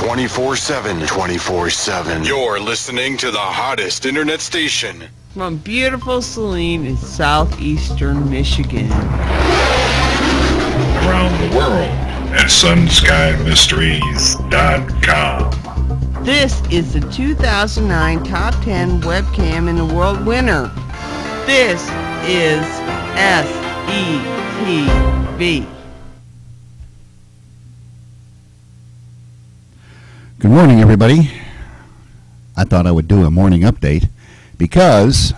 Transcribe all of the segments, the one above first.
24/7. 24/7. You're listening to the hottest internet station. From beautiful Saline in southeastern Michigan. Around the world at sunsky.mysteries.com. This is the 2009 Top 10 Webcam in the World winner. This is SETV. Good morning, everybody. I thought I would do a morning update because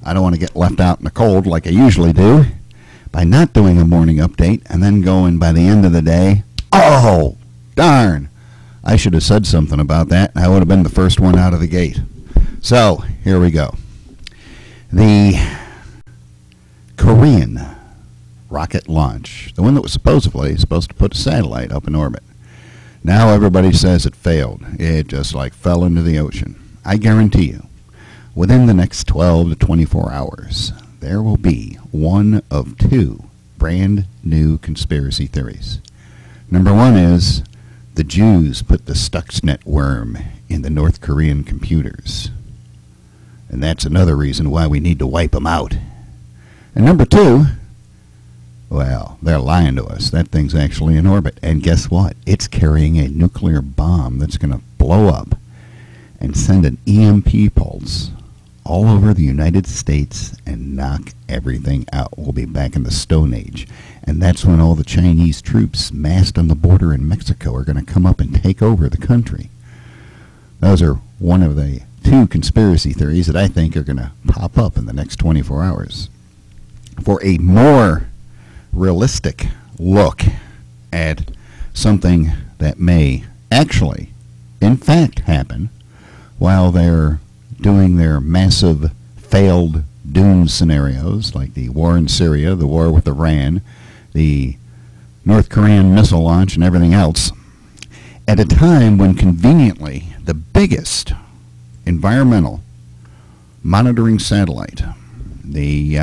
I don't want to get left out in the cold like I usually do by not doing a morning update and then going by the end of the day, oh, darn, I should have said something about that. I would have been the first one out of the gate. So, here we go. The Korean rocket launch, the one that was supposed to put a satellite up in orbit. Now everybody says it failed. It just fell into the ocean. I guarantee you, within the next 12 to 24 hours, there will be one of two brand new conspiracy theories. Number one is the Jews put the Stuxnet worm in the North Korean computers. And that's another reason why we need to wipe them out. And number two, well, they're lying to us. That thing's actually in orbit. And guess what? It's carrying a nuclear bomb that's going to blow up and send an EMP pulse all over the United States and knock everything out. We'll be back in the Stone Age. And that's when all the Chinese troops massed on the border in Mexico are going to come up and take over the country. Those are one of the two conspiracy theories that I think are going to pop up in the next 24 hours. For a more realistic look at something that may actually, in fact, happen while they're doing their massive failed doom scenarios like the war in Syria, the war with Iran, the North Korean missile launch, and everything else, at a time when conveniently the biggest environmental monitoring satellite, the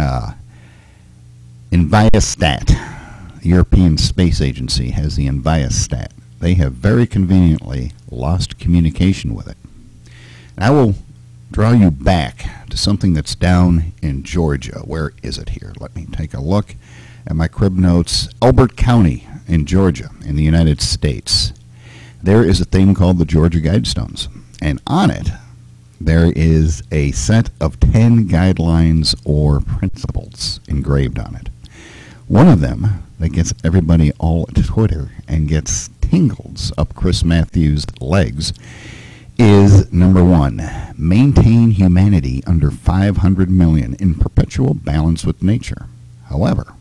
Enviastat, the European Space Agency has the Enviastat. They have very conveniently lost communication with it. And I will draw you back to something that's down in Georgia. Where is it here? Let me take a look at my crib notes. Elbert County in Georgia in the United States. There is a thing called the Georgia Guidestones. And on it, there is a set of 10 guidelines or principles engraved on it. One of them that gets everybody all at Twitter and gets tingles up Chris Matthews' legs is number one, maintain humanity under 500 million in perpetual balance with nature. However,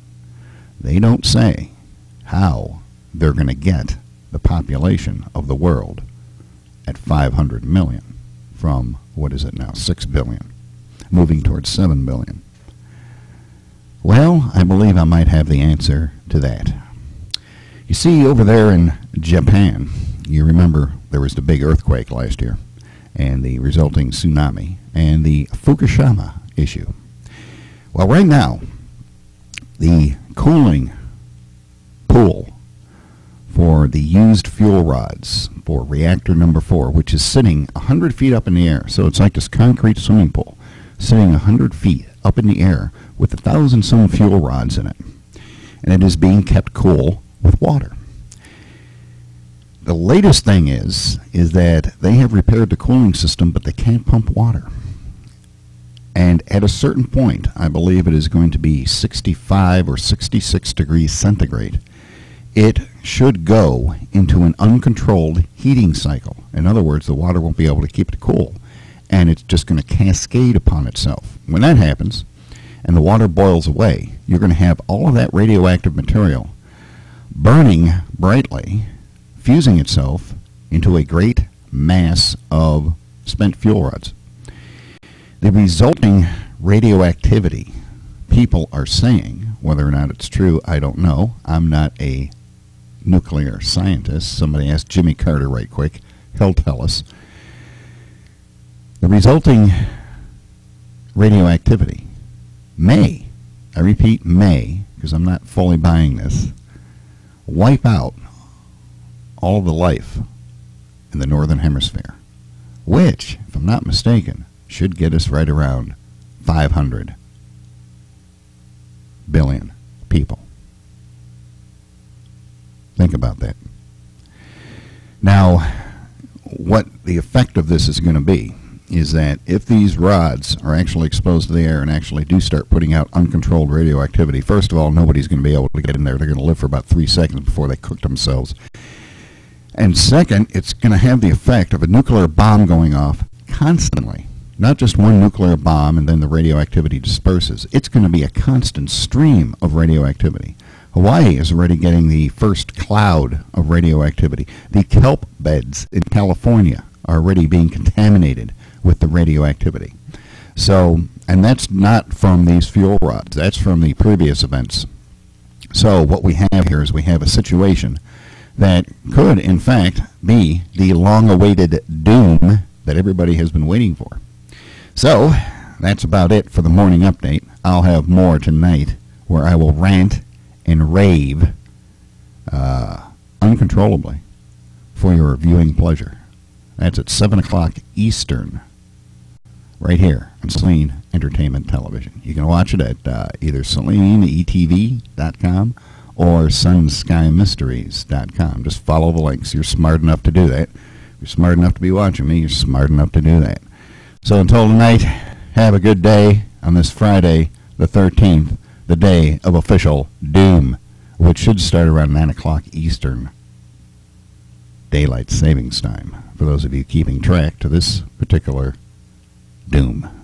they don't say how they're going to get the population of the world at 500 million from, what is it now, 6 billion, moving towards 7 billion. Well, I believe I might have the answer to that. You see, over there in Japan, you remember there was the big earthquake last year and the resulting tsunami and the Fukushima issue. Well, right now, the cooling pool for the used fuel rods for reactor number 4, which is sitting 100 feet up in the air, so it's like this concrete swimming pool, sitting 100 feet up in the air with 1,000-some fuel rods in it. And it is being kept cool with water. The latest thing is that they have repaired the cooling system, but they can't pump water. And at a certain point, I believe it is going to be 65 or 66 degrees centigrade. It should go into an uncontrolled heating cycle. In other words, the water won't be able to keep it cool, and it's just going to cascade upon itself. When that happens, and the water boils away, you're going to have all of that radioactive material burning brightly, fusing itself into a great mass of spent fuel rods. The resulting radioactivity, people are saying, whether or not it's true, I don't know. I'm not a nuclear scientist. Somebody ask Jimmy Carter right quick. He'll tell us. The resulting radioactivity may, I repeat, may, because I'm not fully buying this, wipe out all the life in the Northern Hemisphere, which, if I'm not mistaken, should get us right around 500 billion people. Think about that. Now, what the effect of this is going to be is that if these rods are actually exposed to the air and actually do start putting out uncontrolled radioactivity, first of all, nobody's going to be able to get in there. They're going to live for about 3 seconds before they cook themselves. And second, it's going to have the effect of a nuclear bomb going off constantly. Not just one nuclear bomb and then the radioactivity disperses. It's going to be a constant stream of radioactivity. Hawaii is already getting the first cloud of radioactivity. The kelp beds in California are already being contaminated with the radioactivity. So, and that's not from these fuel rods. That's from the previous events. So what we have here is we have a situation that could, in fact, be the long-awaited doom that everybody has been waiting for. So, that's about it for the morning update. I'll have more tonight where I will rant and rave uncontrollably for your viewing pleasure. That's at 7 o'clock Eastern, right here on Celine Entertainment Television. You can watch it at either CelineETV.com or SunSkyMysteries.com. Just follow the links. You're smart enough to do that. You're smart enough to be watching me. You're smart enough to do that. So until tonight, have a good day on this Friday, the 13th, the day of official doom, which should start around 9 o'clock Eastern Daylight Savings Time, for those of you keeping track to this particular doom.